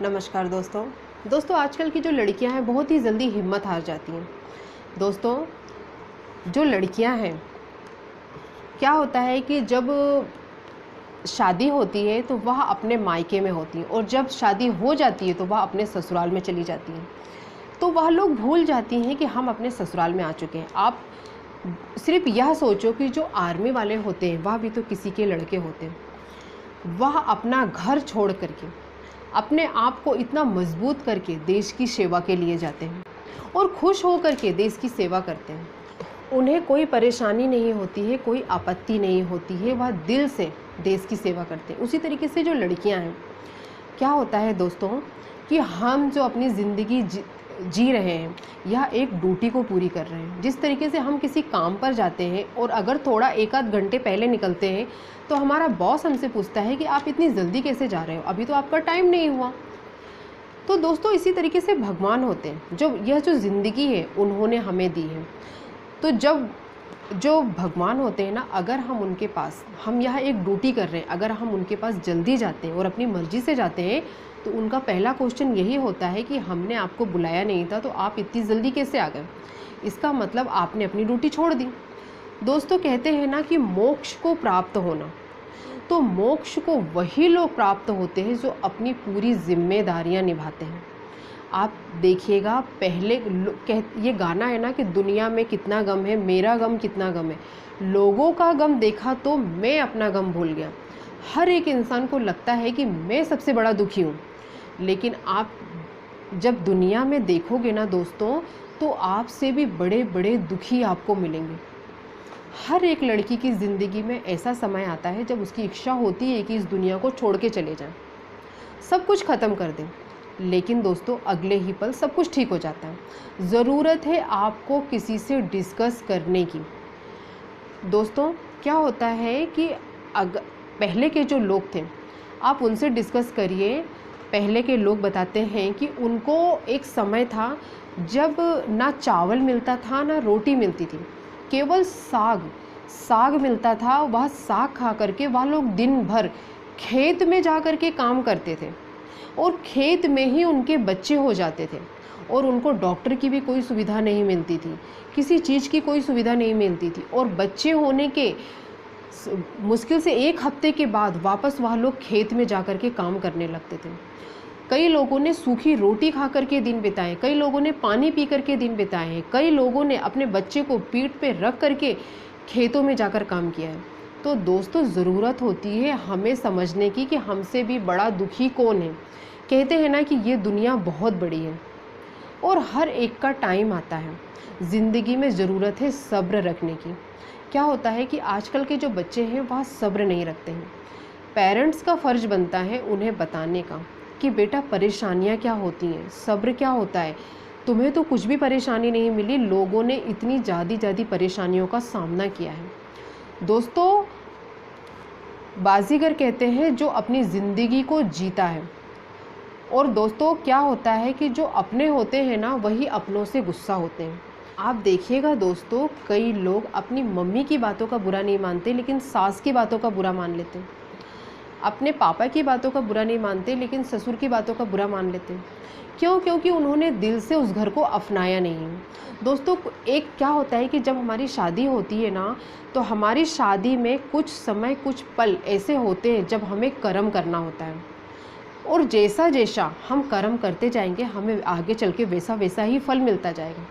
नमस्कार दोस्तों। दोस्तों आजकल की जो लड़कियां हैं बहुत ही जल्दी हिम्मत हार जाती हैं। दोस्तों जो लड़कियां हैं, क्या होता है कि जब शादी होती है तो वह अपने मायके में होती हैं और जब शादी हो जाती है तो वह अपने ससुराल में चली जाती हैं। तो वह लोग भूल जाती हैं कि हम अपने ससुराल में आ चुके हैं। आप सिर्फ यह सोचो कि जो आर्मी वाले होते हैं वह भी तो किसी के लड़के होते हैं। वह अपना घर छोड़ करके अपने आप को इतना मजबूत करके देश की सेवा के लिए जाते हैं और खुश हो करके देश की सेवा करते हैं। उन्हें कोई परेशानी नहीं होती है, कोई आपत्ति नहीं होती है, वह दिल से देश की सेवा करते हैं। उसी तरीके से जो लड़कियां हैं, क्या होता है दोस्तों कि हम जो अपनी ज़िंदगी जी रहे हैं, यह एक ड्यूटी को पूरी कर रहे हैं। जिस तरीके से हम किसी काम पर जाते हैं और अगर थोड़ा एक आध घंटे पहले निकलते हैं तो हमारा बॉस हमसे पूछता है कि आप इतनी जल्दी कैसे जा रहे हो, अभी तो आपका टाइम नहीं हुआ। तो दोस्तों इसी तरीके से भगवान होते हैं, जो यह जो ज़िंदगी है उन्होंने हमें दी है। तो जब जो भगवान होते हैं ना, अगर हम उनके पास, हम यहाँ एक ड्यूटी कर रहे हैं, अगर हम उनके पास जल्दी जाते हैं और अपनी मर्ज़ी से जाते हैं तो उनका पहला क्वेश्चन यही होता है कि हमने आपको बुलाया नहीं था तो आप इतनी जल्दी कैसे आ गए। इसका मतलब आपने अपनी ड्यूटी छोड़ दी। दोस्तों कहते हैं ना कि मोक्ष को प्राप्त होना, तो मोक्ष को वही लोग प्राप्त होते हैं जो अपनी पूरी जिम्मेदारियां निभाते हैं। आप देखिएगा, पहले ये गाना है ना कि दुनिया में कितना गम है, मेरा गम कितना गम है। लोगों का गम देखा तो मैं अपना गम भूल गया। हर एक इंसान को लगता है कि मैं सबसे बड़ा दुखी हूँ, लेकिन आप जब दुनिया में देखोगे ना दोस्तों, तो आपसे भी बड़े बड़े दुखी आपको मिलेंगे। हर एक लड़की की ज़िंदगी में ऐसा समय आता है जब उसकी इच्छा होती है कि इस दुनिया को छोड़ के चले जाएं, सब कुछ ख़त्म कर दें, लेकिन दोस्तों अगले ही पल सब कुछ ठीक हो जाता है। ज़रूरत है आपको किसी से डिस्कस करने की। दोस्तों क्या होता है कि पहले के जो लोग थे, आप उनसे डिस्कस करिए। पहले के लोग बताते हैं कि उनको एक समय था जब ना चावल मिलता था ना रोटी मिलती थी, केवल साग मिलता था। वह साग खा करके वह लोग दिन भर खेत में जा कर के काम करते थे और खेत में ही उनके बच्चे हो जाते थे और उनको डॉक्टर की भी कोई सुविधा नहीं मिलती थी, किसी चीज़ की कोई सुविधा नहीं मिलती थी। और बच्चे होने के मुश्किल से एक हफ्ते के बाद वापस वह लोग खेत में जा कर के काम करने लगते थे। कई लोगों ने सूखी रोटी खा कर के दिन बिताए, कई लोगों ने पानी पी कर के दिन बिताए हैं, कई लोगों ने अपने बच्चे को पीठ पे रख कर के खेतों में जाकर काम किया है। तो दोस्तों ज़रूरत होती है हमें समझने की कि हमसे भी बड़ा दुखी कौन है। कहते हैं ना कि ये दुनिया बहुत बड़ी है और हर एक का टाइम आता है। ज़िंदगी में ज़रूरत है सब्र रखने की। क्या होता है कि आजकल के जो बच्चे हैं वह सब्र नहीं रखते हैं। पेरेंट्स का फ़र्ज़ बनता है उन्हें बताने का कि बेटा परेशानियाँ क्या होती हैं, सब्र क्या होता है। तुम्हें तो कुछ भी परेशानी नहीं मिली, लोगों ने इतनी ज़्यादा परेशानियों का सामना किया है। दोस्तों बाजीगर कहते हैं जो अपनी ज़िंदगी को जीता है। और दोस्तों क्या होता है कि जो अपने होते हैं ना, वही अपनों से गुस्सा होते हैं। आप देखिएगा दोस्तों, कई लोग अपनी मम्मी की बातों का बुरा नहीं मानते लेकिन सास की बातों का बुरा मान लेते हैं। अपने पापा की बातों का बुरा नहीं मानते लेकिन ससुर की बातों का बुरा मान लेते हैं। क्यों? क्योंकि उन्होंने दिल से उस घर को अपनाया नहीं है। दोस्तों एक क्या होता है कि जब हमारी शादी होती है ना, तो हमारी शादी में कुछ समय कुछ पल ऐसे होते हैं जब हमें कर्म करना होता है और जैसा जैसा हम कर्म करते जाएंगे हमें आगे चल के वैसा वैसा ही फल मिलता जाएगा।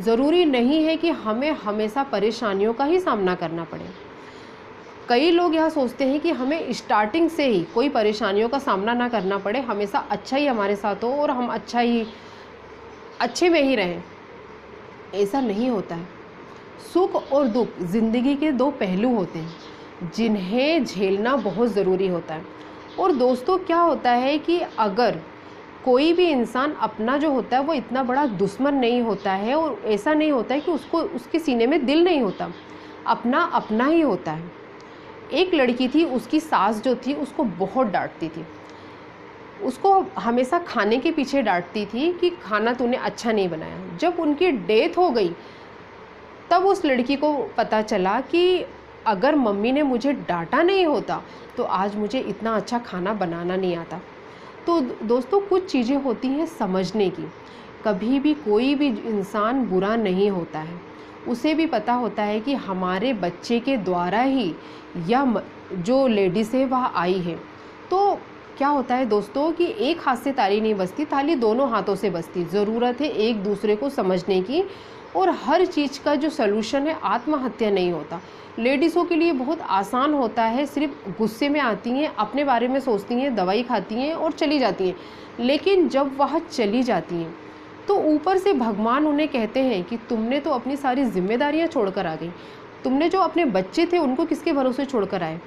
ज़रूरी नहीं है कि हमें हमेशा परेशानियों का ही सामना करना पड़े। कई लोग यह सोचते हैं कि हमें स्टार्टिंग से ही कोई परेशानियों का सामना ना करना पड़े, हमेशा अच्छा ही हमारे साथ हो और हम अच्छे में ही रहें। ऐसा नहीं होता है। सुख और दुख ज़िंदगी के दो पहलू होते हैं जिन्हें झेलना बहुत ज़रूरी होता है। और दोस्तों क्या होता है कि अगर कोई भी इंसान अपना जो होता है वो इतना बड़ा दुश्मन नहीं होता है और ऐसा नहीं होता है कि उसको उसके सीने में दिल नहीं होता, अपना अपना ही होता है। एक लड़की थी, उसकी सास जो थी उसको बहुत डांटती थी, उसको हमेशा खाने के पीछे डांटती थी कि खाना तूने अच्छा नहीं बनाया। जब उनकी डेथ हो गई तब उस लड़की को पता चला कि अगर मम्मी ने मुझे डांटा नहीं होता तो आज मुझे इतना अच्छा खाना बनाना नहीं आता। तो दोस्तों कुछ चीज़ें होती हैं समझने की। कभी भी कोई भी इंसान बुरा नहीं होता है, उसे भी पता होता है कि हमारे बच्चे के द्वारा ही यह जो लेडीज़ है वह आई है। तो क्या होता है दोस्तों कि एक हाथ से ताली नहीं बजती, ताली दोनों हाथों से बजती। ज़रूरत है एक दूसरे को समझने की, और हर चीज़ का जो सलूशन है आत्महत्या नहीं होता। लेडीज़ों के लिए बहुत आसान होता है, सिर्फ गुस्से में आती हैं, अपने बारे में सोचती हैं, दवाई खाती हैं और चली जाती हैं। लेकिन जब वह चली जाती हैं तो ऊपर से भगवान उन्हें कहते हैं कि तुमने तो अपनी सारी जिम्मेदारियां छोड़कर आ गई। तुमने जो अपने बच्चे थे उनको किसके भरोसे छोड़कर आए,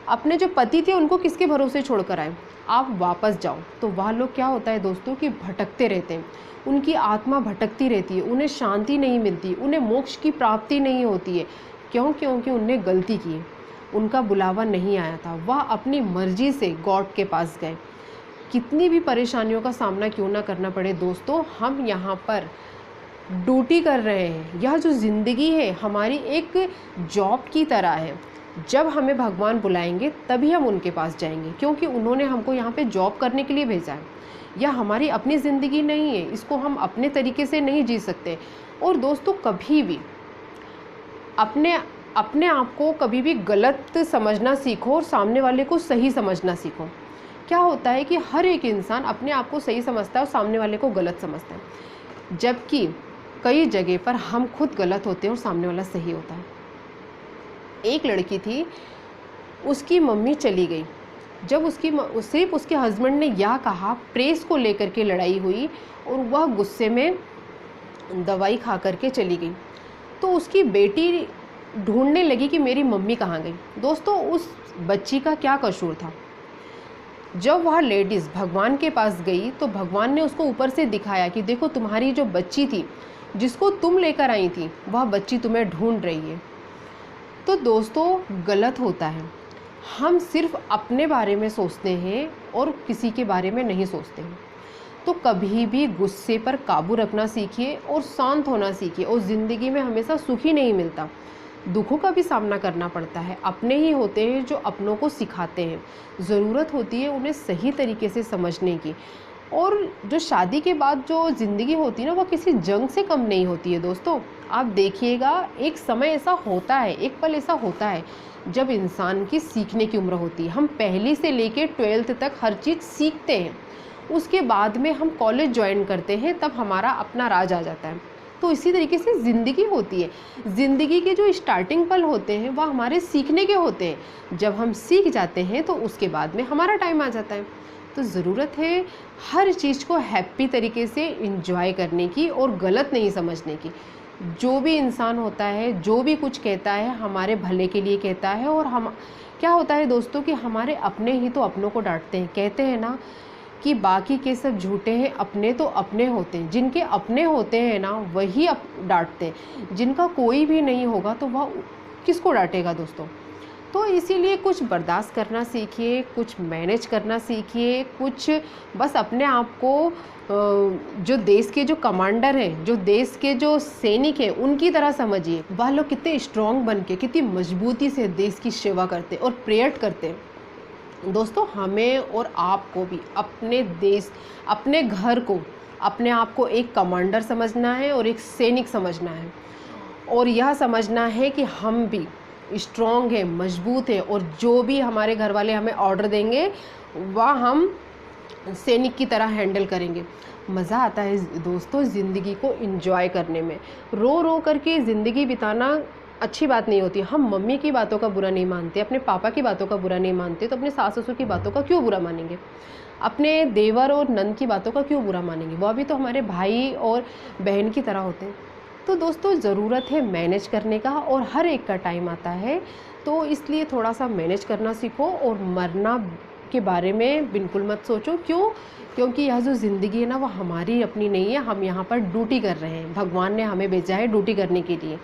अपने जो पति थे उनको किसके भरोसे छोड़कर आए, आप वापस जाओ। तो वह लोग क्या होता है दोस्तों कि भटकते रहते हैं, उनकी आत्मा भटकती रहती है, उन्हें शांति नहीं मिलती, उन्हें मोक्ष की प्राप्ति नहीं होती है। क्यों? क्योंकि उनने गलती की, उनका बुलावा नहीं आया था, वह अपनी मर्जी से गॉड के पास गए। कितनी भी परेशानियों का सामना क्यों ना करना पड़े दोस्तों, हम यहाँ पर ड्यूटी कर रहे हैं। यह जो ज़िंदगी है हमारी एक जॉब की तरह है। जब हमें भगवान बुलाएंगे तभी हम उनके पास जाएंगे, क्योंकि उन्होंने हमको यहाँ पे जॉब करने के लिए भेजा है। यह हमारी अपनी ज़िंदगी नहीं है, इसको हम अपने तरीके से नहीं जी सकते। और दोस्तों कभी भी अपने आप को कभी भी गलत समझना सीखो और सामने वाले को सही समझना सीखो। क्या होता है कि हर एक इंसान अपने आप को सही समझता है और सामने वाले को गलत समझता है, जबकि कई जगह पर हम खुद गलत होते हैं और सामने वाला सही होता है। एक लड़की थी, उसकी मम्मी चली गई। जब सिर्फ उसके हस्बैंड ने यह कहा, प्रेस को लेकर के लड़ाई हुई और वह गुस्से में दवाई खा करके चली गई। तो उसकी बेटी ढूंढने लगी कि मेरी मम्मी कहाँ गई। दोस्तों उस बच्ची का क्या कसूर था? जब वह लेडीज़ भगवान के पास गई तो भगवान ने उसको ऊपर से दिखाया कि देखो तुम्हारी जो बच्ची थी जिसको तुम लेकर आई थी, वह बच्ची तुम्हें ढूंढ रही है। तो दोस्तों गलत होता है, हम सिर्फ अपने बारे में सोचते हैं और किसी के बारे में नहीं सोचते हैं। तो कभी भी गुस्से पर काबू रखना सीखिए और शांत होना सीखिए। और ज़िंदगी में हमेशा सुख ही नहीं मिलता, दुखों का भी सामना करना पड़ता है। अपने ही होते हैं जो अपनों को सिखाते हैं। ज़रूरत होती है उन्हें सही तरीके से समझने की। और जो शादी के बाद जो ज़िंदगी होती है ना, वह किसी जंग से कम नहीं होती है दोस्तों। आप देखिएगा, एक समय ऐसा होता है, एक पल ऐसा होता है जब इंसान की सीखने की उम्र होती है। हम पहली से लेकर 12th तक हर चीज़ सीखते हैं, उसके बाद में हम कॉलेज ज्वाइन करते हैं, तब हमारा अपना राज आ जाता है। तो इसी तरीके से ज़िंदगी होती है। ज़िंदगी के जो स्टार्टिंग पल होते हैं वह हमारे सीखने के होते हैं। जब हम सीख जाते हैं तो उसके बाद में हमारा टाइम आ जाता है। तो ज़रूरत है हर चीज़ को हैप्पी तरीके से एंजॉय करने की और गलत नहीं समझने की। जो भी इंसान होता है, जो भी कुछ कहता है, हमारे भले के लिए कहता है। और हम क्या होता है दोस्तों कि हमारे अपने ही तो अपनों को डांटते हैं। कहते हैं ना कि बाकी के सब झूठे हैं, अपने तो अपने होते हैं। जिनके अपने होते हैं ना वही डांटते हैं, जिनका कोई भी नहीं होगा तो वह किसको डांटेगा दोस्तों। तो इसीलिए कुछ बर्दाश्त करना सीखिए, कुछ मैनेज करना सीखिए, कुछ बस अपने आप को जो देश के जो कमांडर हैं, जो देश के जो सैनिक हैं, उनकी तरह समझिए। वह लोग कितने स्ट्रॉन्ग बन के, कितनी मजबूती से देश की सेवा करते और प्रेयर करते हैं। दोस्तों हमें और आपको भी अपने देश, अपने घर को, अपने आप को एक कमांडर समझना है और एक सैनिक समझना है। और यह समझना है कि हम भी स्ट्रॉन्ग है, मजबूत है, और जो भी हमारे घर वाले हमें ऑर्डर देंगे वह हम सैनिक की तरह हैंडल करेंगे। मज़ा आता है दोस्तों ज़िंदगी को एंजॉय करने में। रो रो करके ज़िंदगी बिताना अच्छी बात नहीं होती। हम मम्मी की बातों का बुरा नहीं मानते, अपने पापा की बातों का बुरा नहीं मानते, तो अपने सास ससुर की बातों का क्यों बुरा मानेंगे? अपने देवर और नंद की बातों का क्यों बुरा मानेंगे? वो भी तो हमारे भाई और बहन की तरह होते हैं। तो दोस्तों ज़रूरत है मैनेज करने का, और हर एक का टाइम आता है। तो इसलिए थोड़ा सा मैनेज करना सीखो और मरना के बारे में बिल्कुल मत सोचो। क्यों? क्योंकि यह जो ज़िंदगी है ना, वो हमारी अपनी नहीं है। हम यहाँ पर ड्यूटी कर रहे हैं, भगवान ने हमें भेजा है ड्यूटी करने के लिए।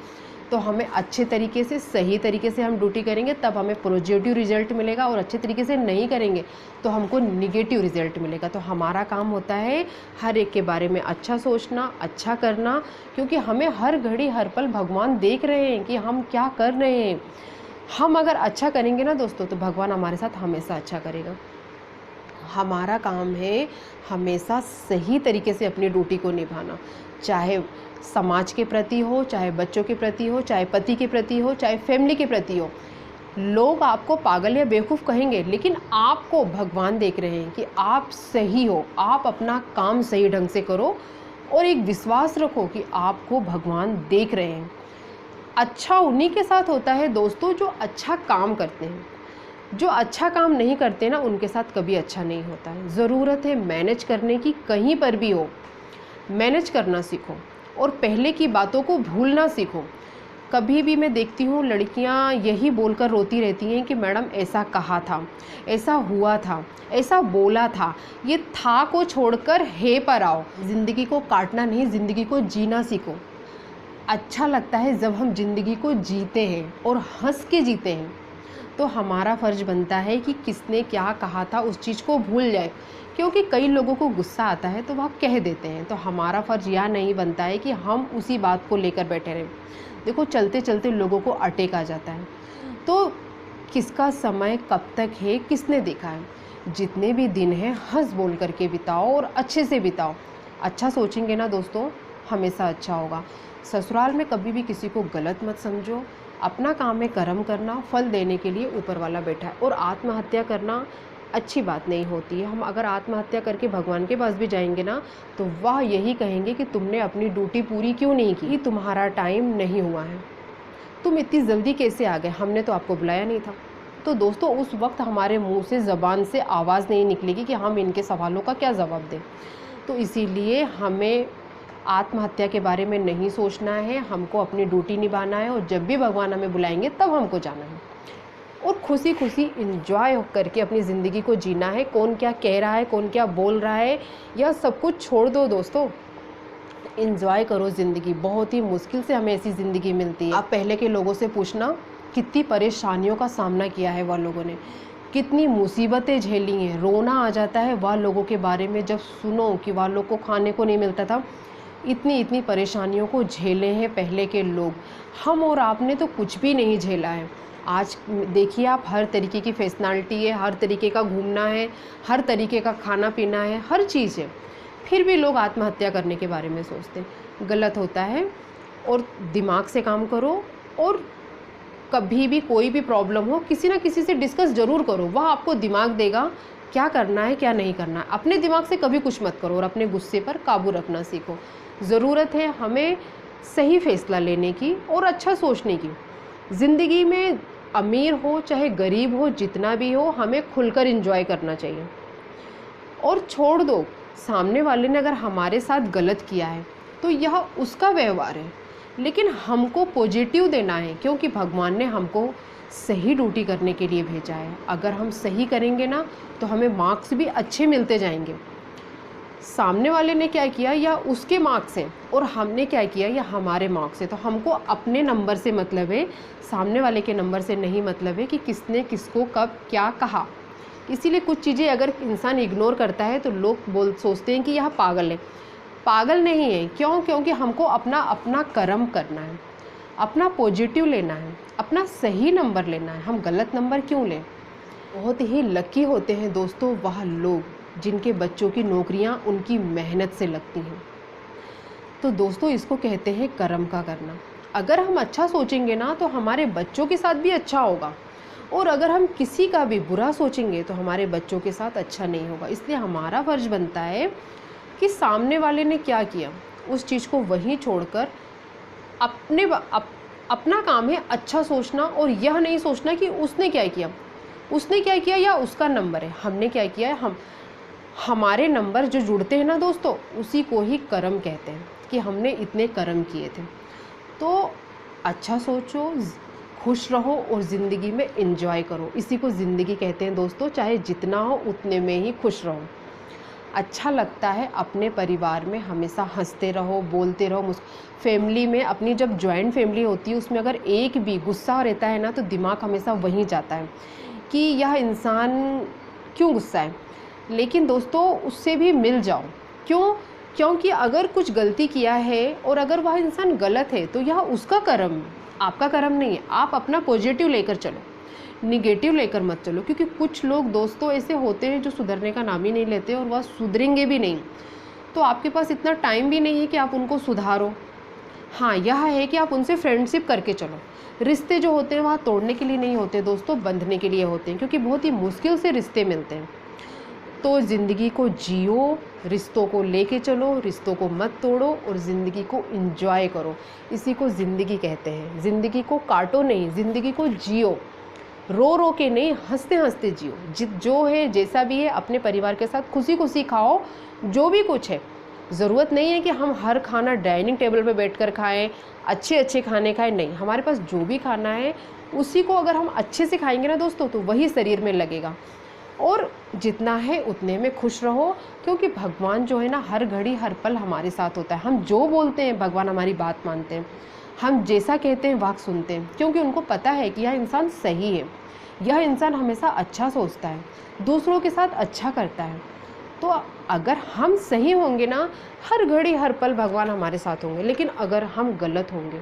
तो हमें अच्छे तरीके से, सही तरीके से हम ड्यूटी करेंगे तब हमें पॉजिटिव रिजल्ट मिलेगा, और अच्छे तरीके से नहीं करेंगे तो हमको निगेटिव रिजल्ट मिलेगा। तो हमारा काम होता है हर एक के बारे में अच्छा सोचना, अच्छा करना, क्योंकि हमें हर घड़ी हर पल भगवान देख रहे हैं कि हम क्या कर रहे हैं। हम अगर अच्छा करेंगे ना दोस्तों, तो भगवान हमारे साथ हमेशा अच्छा करेगा। हमारा काम है हमेशा सही तरीके से अपनी ड्यूटी को निभाना, चाहे समाज के प्रति हो, चाहे बच्चों के प्रति हो, चाहे पति के प्रति हो, चाहे फैमिली के प्रति हो। लोग आपको पागल या बेवकूफ़ कहेंगे, लेकिन आपको भगवान देख रहे हैं कि आप सही हो, आप अपना काम सही ढंग से करो और एक विश्वास रखो कि आपको भगवान देख रहे हैं। अच्छा उन्हीं के साथ होता है दोस्तों जो अच्छा काम करते हैं। जो अच्छा काम नहीं करते ना, उनके साथ कभी अच्छा नहीं होता है। ज़रूरत है मैनेज करने की, कहीं पर भी हो मैनेज करना सीखो और पहले की बातों को भूलना सीखो। कभी भी मैं देखती हूँ लड़कियाँ यही बोलकर रोती रहती हैं कि मैडम ऐसा कहा था, ऐसा हुआ था, ऐसा बोला था। ये था को छोड़कर हे पर आओ। ज़िंदगी को काटना नहीं, ज़िंदगी को जीना सीखो। अच्छा लगता है जब हम ज़िंदगी को जीते हैं और हंस के जीते हैं। तो हमारा फ़र्ज़ बनता है कि किसने क्या कहा था उस चीज़ को भूल जाए, क्योंकि कई लोगों को गुस्सा आता है तो वह कह देते हैं। तो हमारा फ़र्ज़ यह नहीं बनता है कि हम उसी बात को लेकर बैठे रहें। देखो चलते चलते लोगों को अटैक आ जाता है, तो किसका समय कब तक है किसने देखा है। जितने भी दिन हैं हंस बोल करके बिताओ और अच्छे से बिताओ। अच्छा सोचेंगे ना दोस्तों, हमेशा अच्छा होगा। ससुराल में कभी भी किसी को गलत मत समझो। अपना काम है कर्म करना, फल देने के लिए ऊपर वाला बैठा है। और आत्महत्या करना अच्छी बात नहीं होती है। हम अगर आत्महत्या करके भगवान के पास भी जाएंगे ना, तो वह यही कहेंगे कि तुमने अपनी ड्यूटी पूरी क्यों नहीं की, तुम्हारा टाइम नहीं हुआ है, तुम इतनी जल्दी कैसे आ गए, हमने तो आपको बुलाया नहीं था। तो दोस्तों उस वक्त हमारे मुंह से, ज़बान से आवाज़ नहीं निकलेगी कि हम इनके सवालों का क्या जवाब दें। तो इसीलिए हमें आत्महत्या के बारे में नहीं सोचना है, हमको अपनी ड्यूटी निभाना है और जब भी भगवान हमें बुलाएंगे तब हमको जाना है और खुशी खुशी इंजॉय करके अपनी ज़िंदगी को जीना है। कौन क्या कह रहा है, कौन क्या बोल रहा है, यह सब कुछ छोड़ दो दोस्तों, इंजॉय करो ज़िंदगी। बहुत ही मुश्किल से हमें ऐसी ज़िंदगी मिलती है। आप पहले के लोगों से पूछना कितनी परेशानियों का सामना किया है वह लोगों ने, कितनी मुसीबतें झेली हैं। रोना आ जाता है वह लोगों के बारे में जब सुनो कि वह लोग को खाने को नहीं मिलता था। इतनी इतनी परेशानियों को झेले हैं पहले के लोग। हम और आपने तो कुछ भी नहीं झेला है। आज देखिए आप, हर तरीके की फैशनैलिटी है, हर तरीके का घूमना है, हर तरीके का खाना पीना है, हर चीज़ है, फिर भी लोग आत्महत्या करने के बारे में सोचते हैं। गलत होता है। और दिमाग से काम करो और कभी भी कोई भी प्रॉब्लम हो किसी ना किसी से डिस्कस ज़रूर करो। वह आपको दिमाग देगा क्या करना है क्या नहीं करना है। अपने दिमाग से कभी कुछ मत करो और अपने गुस्से पर काबू रखना सीखो। ज़रूरत है हमें सही फैसला लेने की और अच्छा सोचने की। ज़िंदगी में अमीर हो चाहे गरीब हो, जितना भी हो, हमें खुलकर एंजॉय करना चाहिए। और छोड़ दो, सामने वाले ने अगर हमारे साथ गलत किया है तो यह उसका व्यवहार है, लेकिन हमको पॉजिटिव देना है, क्योंकि भगवान ने हमको सही ड्यूटी करने के लिए भेजा है। अगर हम सही करेंगे ना तो हमें मार्क्स भी अच्छे मिलते जाएंगे। सामने वाले ने क्या किया या उसके मार्क्स हैं और हमने क्या किया या हमारे मार्क्स हैं। तो हमको अपने नंबर से मतलब है, सामने वाले के नंबर से नहीं मतलब है कि किसने किसको कब क्या कहा। इसीलिए कुछ चीज़ें अगर इंसान इग्नोर करता है तो लोग सोचते हैं कि यह पागल है। पागल नहीं है। क्यों? क्योंकि हमको अपना अपना कर्म करना है, अपना पॉजिटिव लेना है, अपना सही नंबर लेना है। हम गलत नंबर क्यों लें? बहुत ही लकी होते हैं दोस्तों वह लोग जिनके बच्चों की नौकरियां उनकी मेहनत से लगती हैं। तो दोस्तों इसको कहते हैं कर्म का करना। अगर हम अच्छा सोचेंगे ना तो हमारे बच्चों के साथ भी अच्छा होगा, और अगर हम किसी का भी बुरा सोचेंगे तो हमारे बच्चों के साथ अच्छा नहीं होगा। इसलिए हमारा फ़र्ज़ बनता है कि सामने वाले ने क्या किया उस चीज़ को वहीं छोड़कर अपना काम है अच्छा सोचना, और यह नहीं सोचना कि उसने क्या किया या उसका नंबर है। हमने क्या किया है, हमारे नंबर जो जुड़ते हैं ना दोस्तों, उसी को ही कर्म कहते हैं कि हमने इतने कर्म किए थे। तो अच्छा सोचो, खुश रहो और ज़िंदगी में एंजॉय करो। इसी को ज़िंदगी कहते हैं दोस्तों। चाहे जितना हो उतने में ही खुश रहो। अच्छा लगता है अपने परिवार में हमेशा हंसते रहो, बोलते रहो। फैमिली में, अपनी जब जॉइंट फैमिली होती है उसमें अगर एक भी गुस्सा रहता है ना तो दिमाग हमेशा वहीं जाता है कि यह इंसान क्यों गुस्सा है। लेकिन दोस्तों उससे भी मिल जाओ। क्यों? क्योंकि अगर कुछ गलती किया है और अगर वह इंसान गलत है तो यह उसका कर्म, आपका कर्म नहीं है। आप अपना पॉजिटिव लेकर चलो, निगेटिव लेकर मत चलो, क्योंकि कुछ लोग दोस्तों ऐसे होते हैं जो सुधरने का नाम ही नहीं लेते और वह सुधरेंगे भी नहीं। तो आपके पास इतना टाइम भी नहीं है कि आप उनको सुधारो। हाँ, यह है कि आप उनसे फ्रेंडशिप करके चलो। रिश्ते जो होते हैं वहाँ तोड़ने के लिए नहीं होते दोस्तों, बंधने के लिए होते हैं, क्योंकि बहुत ही मुश्किल से रिश्ते मिलते हैं। तो ज़िंदगी को जियो, रिश्तों को लेके चलो, रिश्तों को मत तोड़ो और ज़िंदगी को एंजॉय करो। इसी को ज़िंदगी कहते हैं। ज़िंदगी को काटो नहीं, ज़िंदगी को जियो। रो रो के नहीं, हंसते हंसते जियो। जो है जैसा भी है अपने परिवार के साथ खुशी खुशी खाओ, जो भी कुछ है। ज़रूरत नहीं है कि हम हर खाना डाइनिंग टेबल पे बैठकर खाएं, अच्छे अच्छे खाने खाएं, नहीं। हमारे पास जो भी खाना है उसी को अगर हम अच्छे से खाएंगे ना दोस्तों, तो वही शरीर में लगेगा। और जितना है उतने में खुश रहो, क्योंकि भगवान जो है ना हर घड़ी हर पल हमारे साथ होता है। हम जो बोलते हैं भगवान हमारी बात मानते हैं, हम जैसा कहते हैं वाक सुनते हैं, क्योंकि उनको पता है कि यह इंसान सही है, यह इंसान हमेशा अच्छा सोचता है, दूसरों के साथ अच्छा करता है। तो अगर हम सही होंगे ना, हर घड़ी हर पल भगवान हमारे साथ होंगे। लेकिन अगर हम गलत होंगे,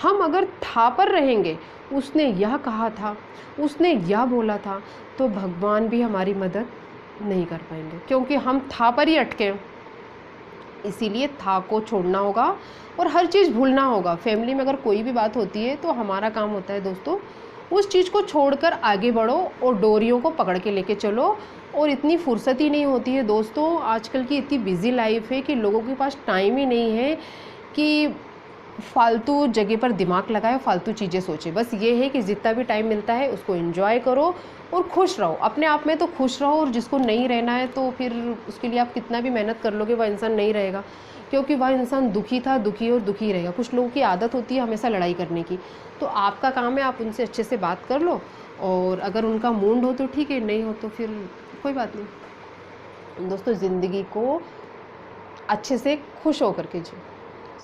हम अगर था पर रहेंगे, उसने यह कहा था, उसने यह बोला था, तो भगवान भी हमारी मदद नहीं कर पाएंगे, क्योंकि हम था पर ही अटके। इसीलिए था को छोड़ना होगा और हर चीज़ भूलना होगा। फैमिली में अगर कोई भी बात होती है तो हमारा काम होता है दोस्तों, उस चीज़ को छोड़कर आगे बढ़ो और डोरियों को पकड़ के लेके चलो। और इतनी फुर्सत ही नहीं होती है दोस्तों, आजकल की इतनी बिजी लाइफ है कि लोगों के पास टाइम ही नहीं है कि फालतू जगह पर दिमाग लगाए, फालतू चीज़ें सोचे। बस ये है कि जितना भी टाइम मिलता है उसको एंजॉय करो और खुश रहो। अपने आप में तो खुश रहो, और जिसको नहीं रहना है तो फिर उसके लिए आप कितना भी मेहनत कर लोगे वह इंसान नहीं रहेगा, क्योंकि वह इंसान दुखी था, दुखी और दुखी रहेगा। कुछ लोगों की आदत होती है हमेशा लड़ाई करने की, तो आपका काम है आप उनसे अच्छे से बात कर लो, और अगर उनका मूड हो तो ठीक है, नहीं हो तो फिर कोई बात नहीं। दोस्तों ज़िंदगी को अच्छे से खुश होकर के जियो।